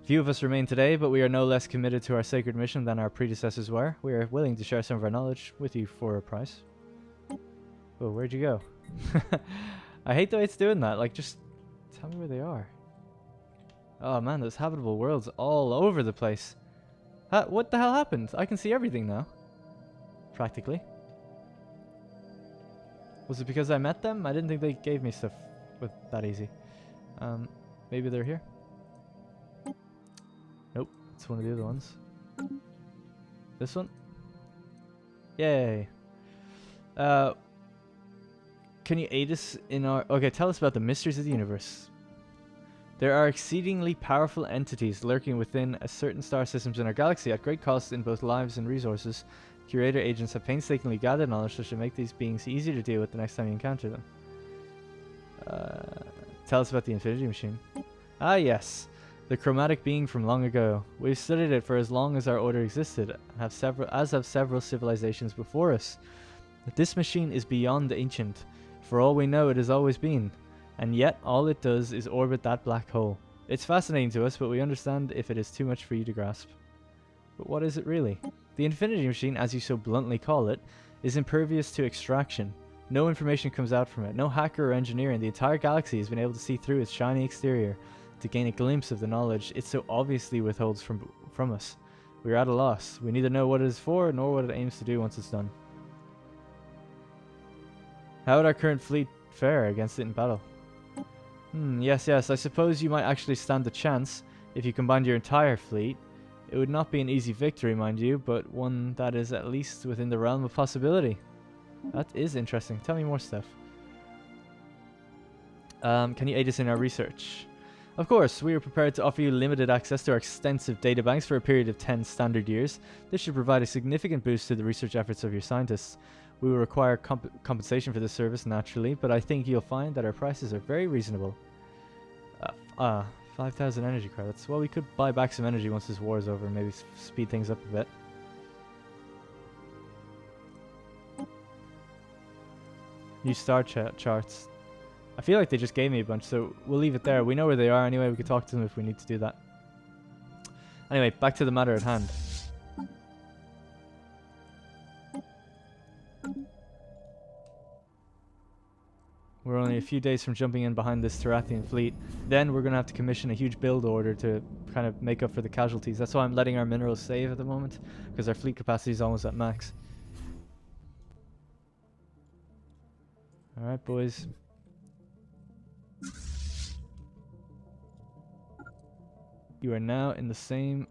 Few of us remain today, but we are no less committed to our sacred mission than our predecessors were. We are willing to share some of our knowledge with you for a price. Oh, where'd you go? I hate the way it's doing that. Like, just tell me where they are. Oh man, there's habitable worlds all over the place. What the hell happened? I can see everything now. Practically. Was it because I met them? I didn't think they gave me stuff with that easy. Maybe they're here? Nope, it's one of the other ones. This one? Yay. Can you aid us in our... Okay, tell us about the mysteries of the universe. There are exceedingly powerful entities lurking within a certain star systems in our galaxy at great cost in both lives and resources. Curator agents have painstakingly gathered knowledge that should make these beings easier to deal with the next time you encounter them. Tell us about the Infinity Machine. Ah, yes. The chromatic being from long ago. We've studied it for as long as our order existed, as have several civilizations before us. But this machine is beyond ancient. For all we know, it has always been. And yet, all it does is orbit that black hole. It's fascinating to us, but we understand if it is too much for you to grasp. But what is it really? The Infinity Machine, as you so bluntly call it, is impervious to extraction. No information comes out from it. No hacker or engineer in the entire galaxy has been able to see through its shiny exterior to gain a glimpse of the knowledge it so obviously withholds from us. We are at a loss. We neither know what it is for, nor what it aims to do once it's done. How would our current fleet fare against it in battle? Yes, I suppose you might actually stand a chance if you combined your entire fleet. It would not be an easy victory, mind you, but one that is at least within the realm of possibility. That is interesting. Tell me more stuff. Can you aid us in our research? Of course, we are prepared to offer you limited access to our extensive databanks for a period of 10 standard years. This should provide a significant boost to the research efforts of your scientists. We will require compensation for this service, naturally, but I think you'll find that our prices are very reasonable. 5,000 energy credits. Well, we could buy back some energy once this war is over and maybe speed things up a bit. New star charts. I feel like they just gave me a bunch, so we'll leave it there. We know where they are anyway. We could talk to them if we need to do that. Anyway, back to the matter at hand. We're only a few days from jumping in behind this Terrathian fleet. Then we're going to have to commission a huge build order to kind of make up for the casualties. That's why I'm letting our minerals save at the moment, because our fleet capacity is almost at max. Alright, boys. You are now in the same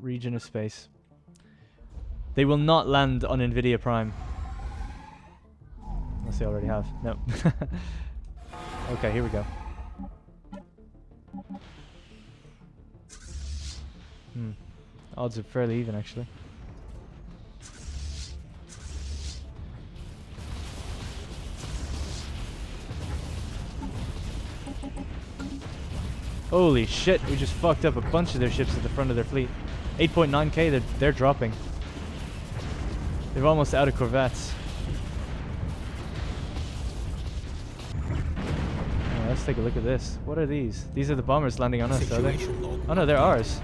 region of space. They will not land on Nvidia Prime. Unless they already have. No. Okay, here we go. Odds are fairly even, actually. Holy shit, we just fucked up a bunch of their ships at the front of their fleet. 8.9k, they're dropping. They're almost out of corvettes. Let's take a look at this. What are these? These are the bombers landing on us, are they? Oh no, they're ours.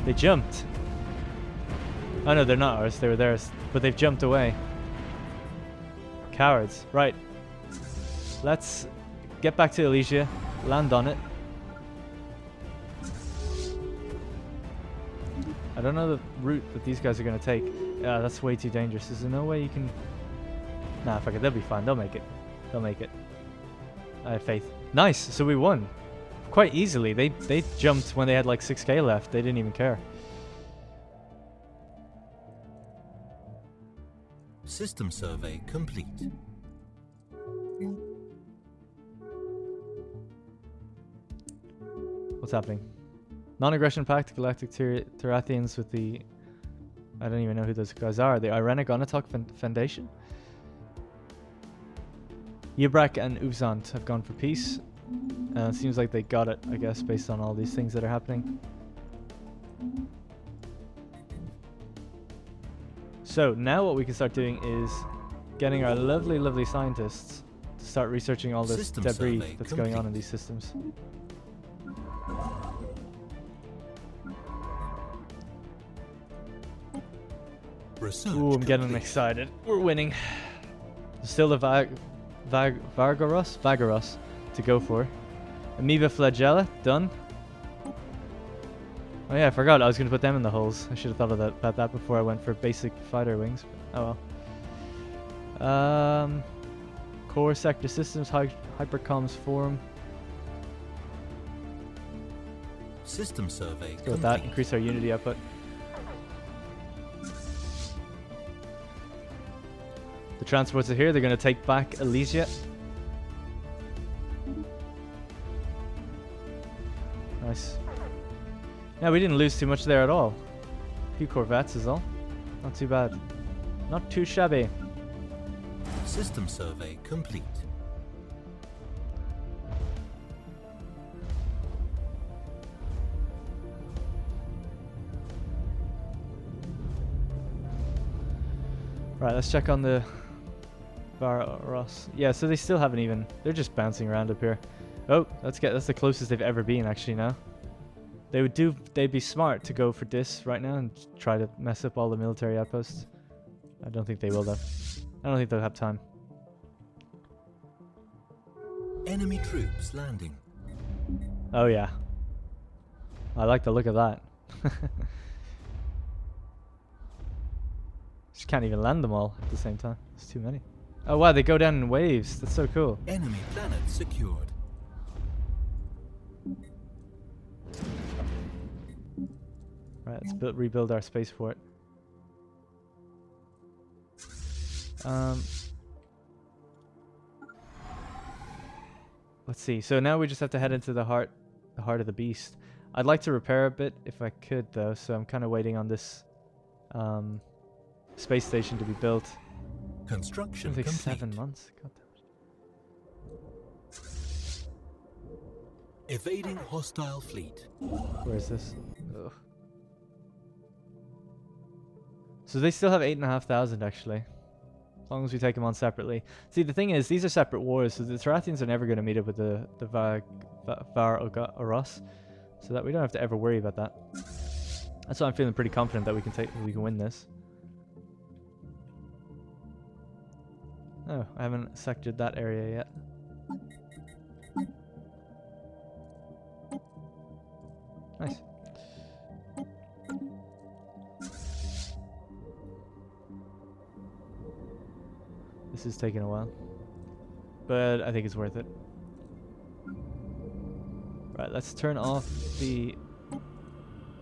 They jumped. Oh no, they're not ours. They were theirs. But they've jumped away. Cowards. Right. Let's get back to Elysia. Land on it. I don't know the route that these guys are going to take. That's way too dangerous. Is there no way you can... Nah, fuck it. They'll be fine. They'll make it. They'll make it. I have faith. Nice. So we won. Quite easily. They jumped when they had like 6k left. They didn't even care. System survey complete. What's happening? Non-aggression pact, galactic Terrathians with the... I don't even know who those guys are. The Irenic Onotok Foundation? Yibrak and Uvzant have gone for peace. Seems like they got it, I guess, based on all these things that are happening. So, now what we can start doing is getting our lovely, lovely scientists to start researching all this debris that's going on in these systems. Ooh, I'm getting excited. We're winning. Still the Vagaros to go for. Amoeba Flagella, done. Oh yeah, I forgot I was going to put them in the hulls. I should have thought of about that before I went for basic fighter wings. But oh well. Core sector systems, hypercoms forum. System survey. Go with that. Increase our unity output. The transports are here. They're going to take back Elysia. Nice. Yeah, we didn't lose too much there at all. A few corvettes is all. Not too bad. Not too shabby. System survey complete. Right, let's check on the Varos. Yeah, so they still haven't even. They're just bouncing around up here. Oh, that's the closest they've ever been actually now. They'd be smart to go for this right now and try to mess up all the military outposts. I don't think they will though. I don't think they'll have time. Enemy troops landing. Oh yeah. I like the look of that. Just can't even land them all at the same time. It's too many. Oh wow, they go down in waves. That's so cool. Enemy planet secured. Right, let's rebuild our spaceport. Let's see. So now we just have to head into the heart of the beast. I'd like to repair a bit if I could, though. So I'm kind of waiting on this space station to be built. Construction It's like complete. 7 months. God damn it. Evading hostile fleet. Where is this? Ugh. So they still have 8,500 actually. As long as we take them on separately. See, the thing is, these are separate wars, so the Terrathians are never going to meet up with the Varos, so that we don't have to ever worry about that. That's why I'm feeling pretty confident that we can win this. Oh, I haven't sectored that area yet. Nice. This is taking a while, but I think it's worth it. Right, let's turn off the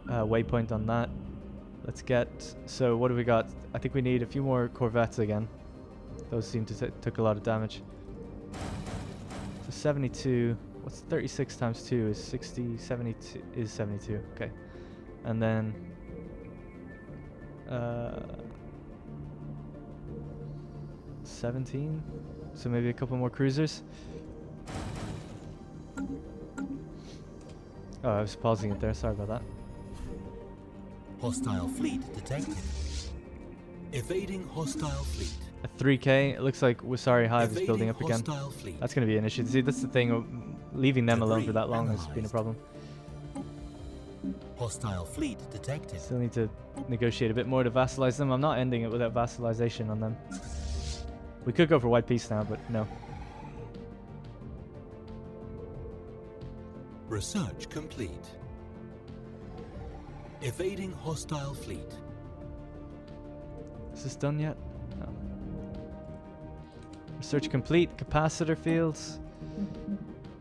waypoint on that. Let's get, so what do we got? I think we need a few more corvettes again. Those seem to took a lot of damage. So 72, what's 36 times 2 is 60, 72 is 72, okay. And then 17, so maybe a couple more cruisers. Oh, I was pausing it there, sorry about that. Hostile fleet detected. Evading hostile fleet. At 3k, it looks like Wasari Hive is building up again. Fleet. That's going to be an issue. See, that's the thing, leaving them alone for that long has been a problem. Hostile fleet detected. Still need to negotiate a bit more to vassalize them. I'm not ending it without vassalization on them. We could go for white peace now, but no. Research complete. Evading hostile fleet. Is this done yet? No. Research complete. Capacitor fields.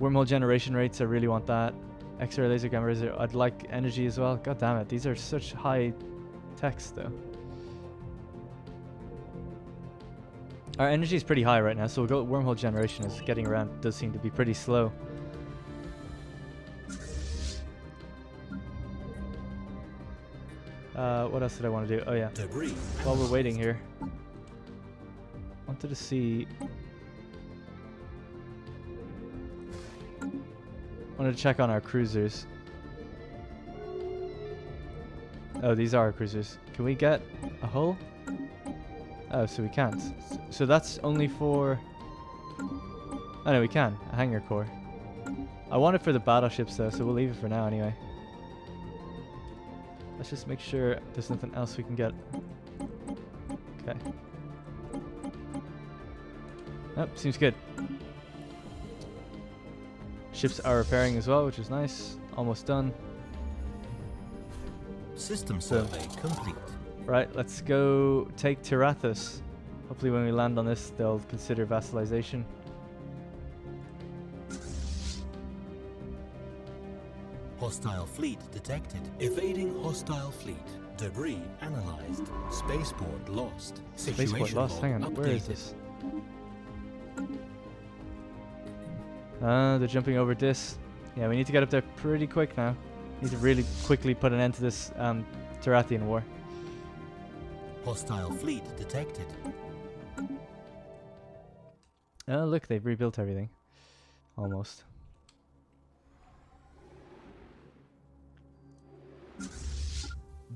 Wormhole generation rates, I really want that. X-ray laser, gamma laser. I'd like energy as well. God damn it, these are such high techs though. Our energy is pretty high right now, so we'll go with wormhole generation as getting around does seem to be pretty slow. What else did I want to do? Oh yeah. Debris. While we're waiting here, wanted to see. Wanted to check on our cruisers. Oh, these are our cruisers. Can we get a hull? Oh, so we can't. So that's only for... Oh no, we can. A hangar core. I want it for the battleships though, so we'll leave it for now anyway. Let's just make sure there's nothing else we can get. Okay. Oh, seems good. Ships are repairing as well, which is nice. Almost done. System survey complete. Right, let's go take Terrathis. Hopefully when we land on this, they'll consider vassalization. Hostile fleet detected. Evading hostile fleet. Debris analyzed. Spaceport lost. Spaceport Situation lost, log hang on, updated. where is this? They're jumping over this. Yeah, we need to get up there pretty quick now. Need to really quickly put an end to this Terrathian war. Hostile fleet detected. Oh, look, they've rebuilt everything. Almost.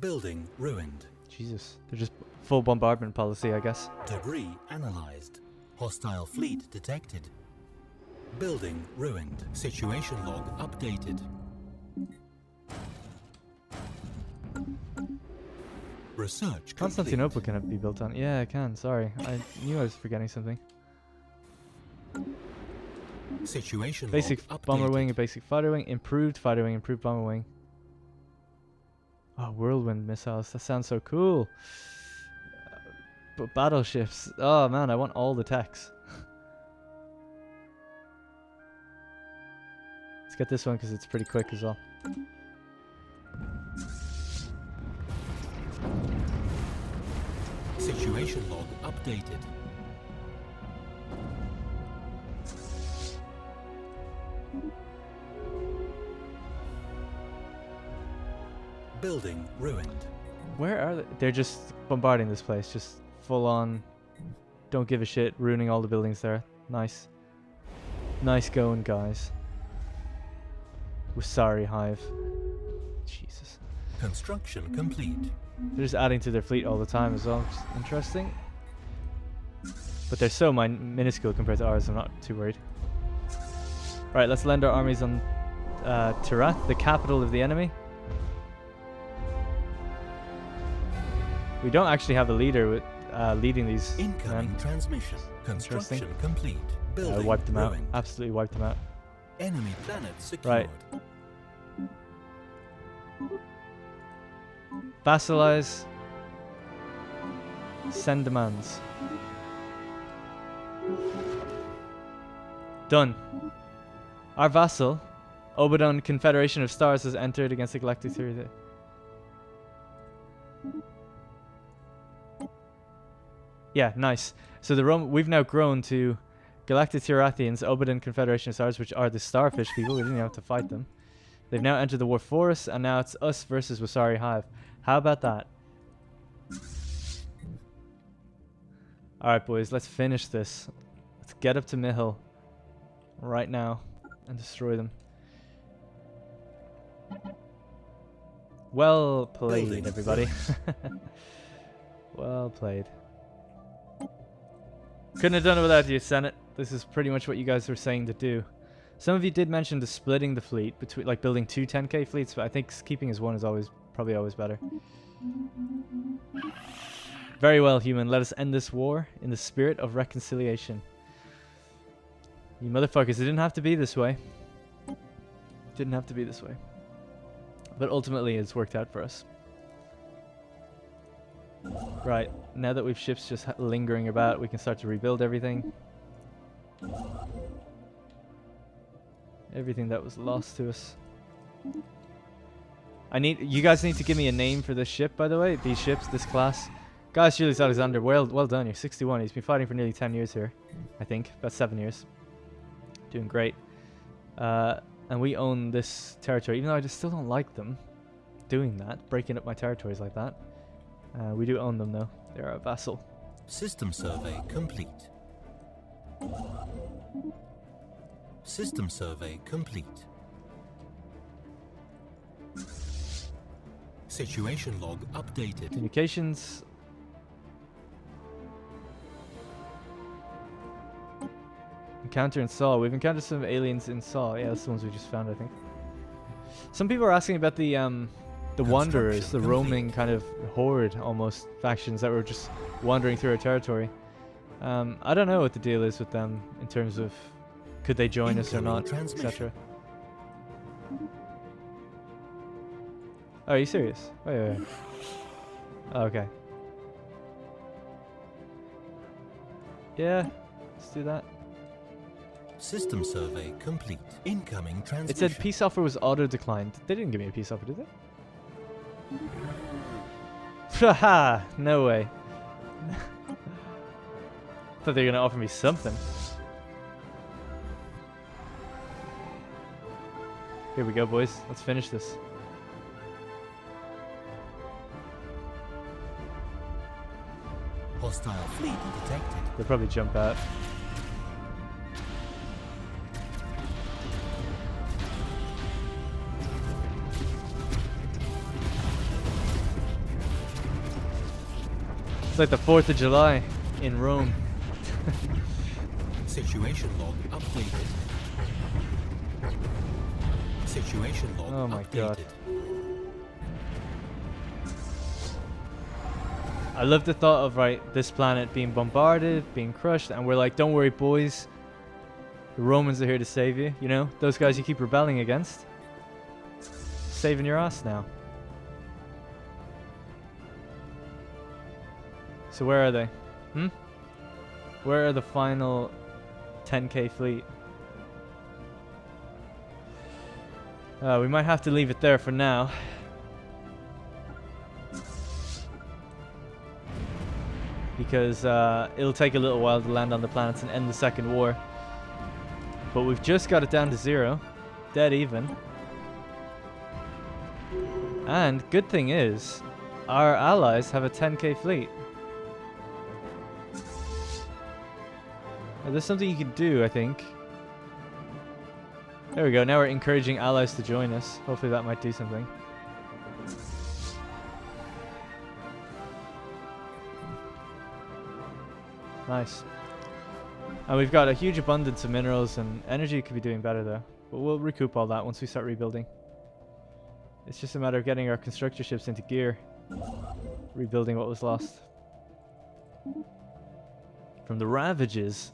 Building ruined. Jesus, they're just full bombardment policy, I guess. Debris analyzed. Hostile fleet detected. Building ruined. Situation log updated. Research complete. Constantinople can be built on. Yeah, I can. Sorry, I knew I was forgetting something. Situation Basic log bomber updated. wing, a basic fighter wing, improved bomber wing. Oh, whirlwind missiles. That sounds so cool. But battleships. Oh man, I want all the techs. Let's get this one because it's pretty quick as well. Situation log updated. Building ruined. Where are they? They're just bombarding this place. Just full on. Don't give a shit. Ruining all the buildings there. Nice. Nice going, guys. Wasari Hive. Jesus. Construction complete. They're just adding to their fleet all the time as well. Which is interesting. But they're so minuscule compared to ours. I'm not too worried. Right, let's lend our armies on Terrath, the capital of the enemy. We don't actually have a leader with leading these Incoming men. transmission. Construction complete. Building Wiped them out. ruined. Absolutely wiped them out. Enemy planet secured. Right. Vassalize. Send demands. Done. Our vassal, Obadon Confederation of Stars, has entered against the Galactic Terrathia. Yeah, nice. So we've now grown to Galactic Terrathians, Obadon Confederation of Stars, which are the starfish people. We didn't even have to fight them. They've now entered the war for us, and now it's us versus Wasari Hive. How about that? Alright, boys, let's finish this. Let's get up to Mihil right now and destroy them. Well played, Building. everybody. Well played. Couldn't have done it without you, Senate. This is pretty much what you guys were saying to do. Some of you did mention the splitting the fleet between, like, building 2 10k fleets, but I think keeping as one is probably always better. Very well, human. Let us end this war in the spirit of reconciliation. You motherfuckers, it didn't have to be this way. Didn't have to be this way. But ultimately, it's worked out for us. Right, now that we've ships just lingering about, we can start to rebuild everything. Everything that was lost to us. You guys need to give me a name for this ship, by the way. These ships, this class. Gaius Julius Alexander, well done. You're 61. He's been fighting for nearly 10 years here. I think. About 7 years. Doing great. And we own this territory, even though I just still don't like them doing that. Breaking up my territories like that. We do own them, though. They're our vassal. System survey complete. System survey complete. Situation log updated. Communications. Encounter in Saw. We've encountered some aliens in Saw. Yeah, that's the ones we just found, I think. Some people are asking about the Wanderers, the roaming kind of horde, almost, factions that were just wandering through our territory. I don't know what the deal is with them in terms of could they join us or not, etc. Oh, are you serious? Wait. Oh, okay. Yeah, let's do that. System survey complete. Incoming transmission. It said peace offer was auto-declined. They didn't give me a peace offer, did they? Haha, no way. Thought they were gonna offer me something. Here we go, boys. Let's finish this. Hostile fleet detected. They'll probably jump out. It's like the 4th of July in Rome. Situation log updated. Situation log Oh my god. I love the thought of, right, this planet being bombarded, being crushed, and we're like, don't worry, boys. The Romans are here to save you, you know? Those guys you keep rebelling against. Saving your ass now. So where are they? Where are the final 10k fleet? We might have to leave it there for now. Because it'll take a little while to land on the planets and end the second war. But we've just got it down to 0. Dead even. And good thing is, our allies have a 10k fleet. Now, there's something you can do, I think. There we go. Now we're encouraging allies to join us. Hopefully that might do something. Nice. And we've got a huge abundance of minerals, and energy could be doing better though. But we'll recoup all that once we start rebuilding. It's just a matter of getting our constructor ships into gear. Rebuilding what was lost. From the ravages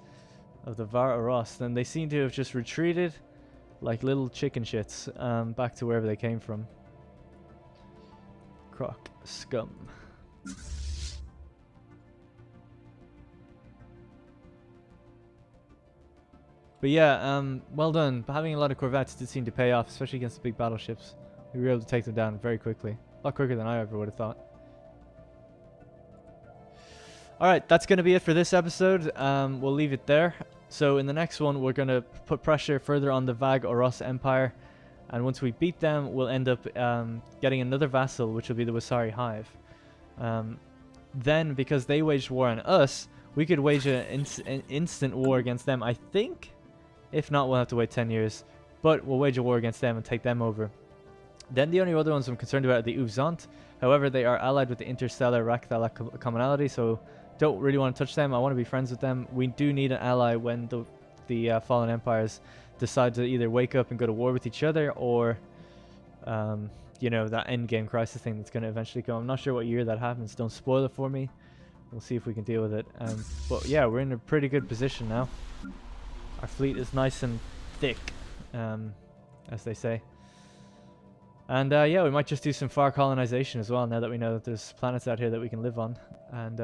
of the Vassallization, then they seem to have just retreated like little chicken shits back to wherever they came from. Croc scum. But yeah, well done. Having a lot of corvettes did seem to pay off, especially against the big battleships. We were able to take them down very quickly. A lot quicker than I ever would have thought. Alright, that's going to be it for this episode. We'll leave it there. So in the next one, we're going to put pressure further on the Vag-Oros Empire. And once we beat them, we'll end up getting another vassal, which will be the Wasari Hive. Then, because they waged war on us, we could wage an instant war against them, I think. If not, we'll have to wait 10 years. But we'll wage a war against them and take them over. Then the only other ones I'm concerned about are the Uvzant. However, they are allied with the interstellar Rakhthala commonality, so don't really want to touch them. I want to be friends with them. We do need an ally when the fallen empires decide to either wake up and go to war with each other, or you know, that endgame crisis thing that's going to eventually come. I'm not sure what year that happens. Don't spoil it for me. We'll see if we can deal with it. But yeah, we're in a pretty good position now. Our fleet is nice and thick, as they say. And yeah, we might just do some far colonization as well, now that we know that there's planets out here that we can live on. And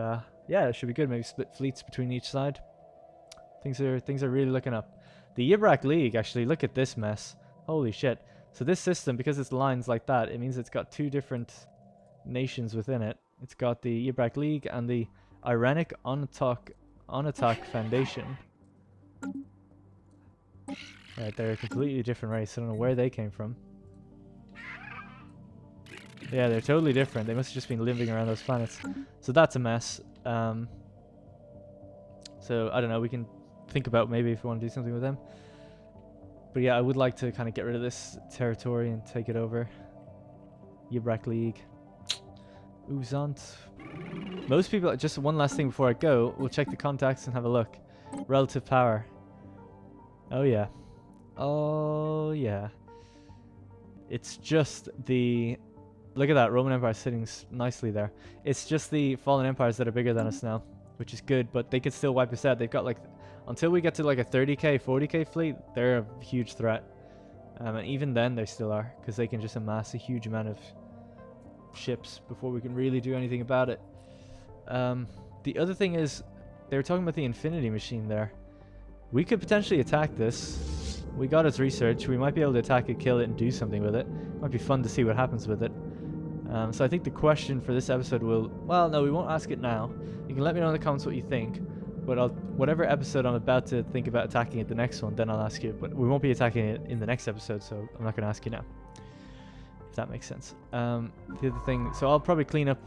yeah, it should be good. Maybe split fleets between each side. Things are really looking up. The Yibrak League, actually, look at this mess. Holy shit. So this system, because it's lines like that, it means it's got two different nations within it. It's got the Yibrak League and the Iranic Onatak Foundation. Right, they're a completely different race. I don't know where they came from. Yeah, they're totally different. They must have just been living around those planets. So that's a mess. So I don't know. We can think about maybe if we want to do something with them. But yeah, I would like to kind of get rid of this territory and take it over. Yibrak League. Uzant. Most people, just one last thing before I go, we'll check the contacts and have a look. Relative power. Oh yeah. Oh yeah. It's just the... Look at that, Roman Empire sitting nicely there. It's just the fallen empires that are bigger than us now, which is good, but they could still wipe us out. They've got like... Until we get to like a 30k, 40k fleet, they're a huge threat. And even then they still are, because they can just amass a huge amount of ships before we can really do anything about it. The other thing is, they were talking about the Infinity Machine there. We could potentially attack this. We got its research. We might be able to attack it, kill it, and do something with it. Might be fun to see what happens with it. So I think the question for this episode will... Well, no, we won't ask it now. You can let me know in the comments what you think. But whatever episode I'm about to think about attacking it, the next one, then I'll ask you. But we won't be attacking it in the next episode, so I'm not going to ask you now. If that makes sense. The other thing... So I'll probably clean up,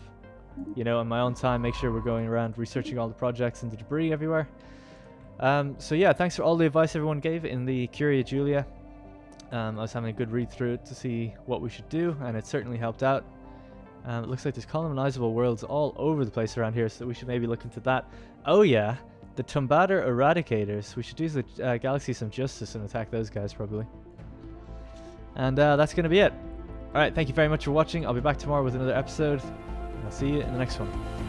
you know, in my own time, make sure we're going around researching all the projects and the debris everywhere. So yeah, thanks for all the advice everyone gave in the Curia Julia. I was having a good read through it to see what we should do, and it certainly helped out. It looks like there's colonizable worlds all over the place around here, so we should maybe look into that. Oh yeah, the Tumbater Eradicators. We should do the galaxy some justice and attack those guys probably. And that's going to be it. Alright, thank you very much for watching. I'll be back tomorrow with another episode. I'll see you in the next one.